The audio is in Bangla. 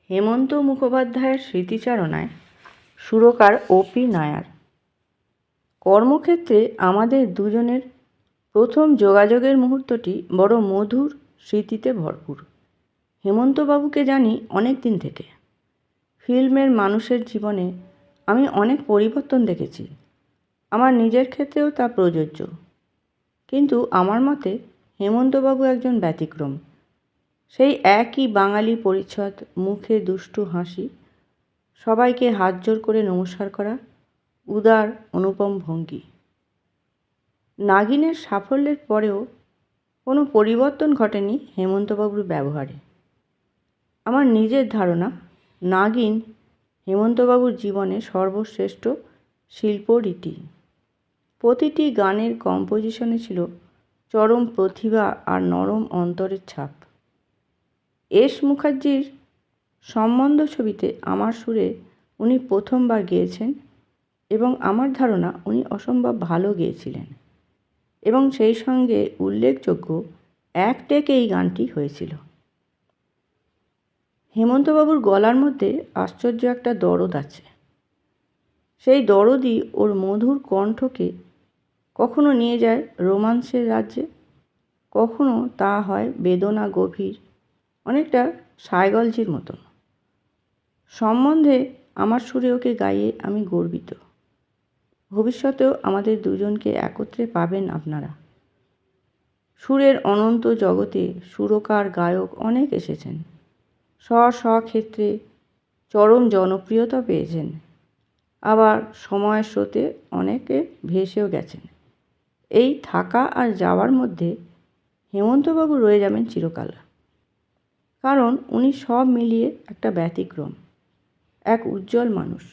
হেমন্ত মুখোপাধ্যায়ের স্মৃতিচারণায় সুরকার ও.পি. নায়ার। কর্মক্ষেত্রে আমাদের দুজনের প্রথম যোগাযোগের মুহূর্তটি বড় মধুর স্মৃতিতে ভরপুর। হেমন্তবাবুকে জানি অনেক দিন থেকে। ফিল্মের মানুষের জীবনে আমি অনেক পরিবর্তন দেখেছি, আমার নিজের ক্ষেত্রেও তা প্রযোজ্য। কিন্তু আমার মতে হেমন্তবাবু একজন ব্যতিক্রম। সেই একই বাঙালি পরিচ্ছদ, মুখে দুষ্টু হাসি, সবাইকে হাত জোড় করে নমস্কার করা, উদার অনুপম ভঙ্গি। নাগিনের সাফল্যের পরেও কোনো পরিবর্তন ঘটেনি হেমন্তবাবুর ব্যবহারে। আমার নিজের ধারণা, নাগিন হেমন্তবাবুর জীবনে সর্বশ্রেষ্ঠ শিল্পরীতি। প্রতিটি গানের কম্পোজিশনে ছিল চরম প্রতিভা আর নরম অন্তরের ছাপ। এস মুখার্জির সম্বন্ধ ছবিতে আমার সুরে উনি প্রথমবার গেয়েছেন এবং আমার ধারণা উনি অসম্ভব ভালো গেয়েছিলেন এবং সেই সঙ্গে উল্লেখযোগ্য এক টেকে এই গানটি হয়েছিল। হেমন্তবাবুর গলার মধ্যে আশ্চর্য একটা দরদ আছে। সেই দরদই ওর মধুর কণ্ঠকে কখনো নিয়ে যায় রোমান্সের রাজ্যে, কখনো তা হয় বেদনা গভীর, অনেকটা সায়গলজির মতন। সম্বন্ধে আমার সুরে ওকে গাইয়ে আমি গর্বিত। ভবিষ্যতেও আমাদের দুজনকে একত্রে পাবেন আপনারা। সুরের অনন্ত জগতে সুরকার গায়ক অনেক এসেছেন, স্বক্ষেত্রে চরম জনপ্রিয়তা পেয়েছেন, আবার সময়ের স্রোতে অনেকে ভেসেও গেছেন। এই থাকা আর যাওয়ার মধ্যে হেমন্তবাবু রয়ে যাবেন চিরকাল, কারণ উনি সব মিলিয়ে একটা ব্যতিক্রম, এক উজ্জ্বল মানুষ।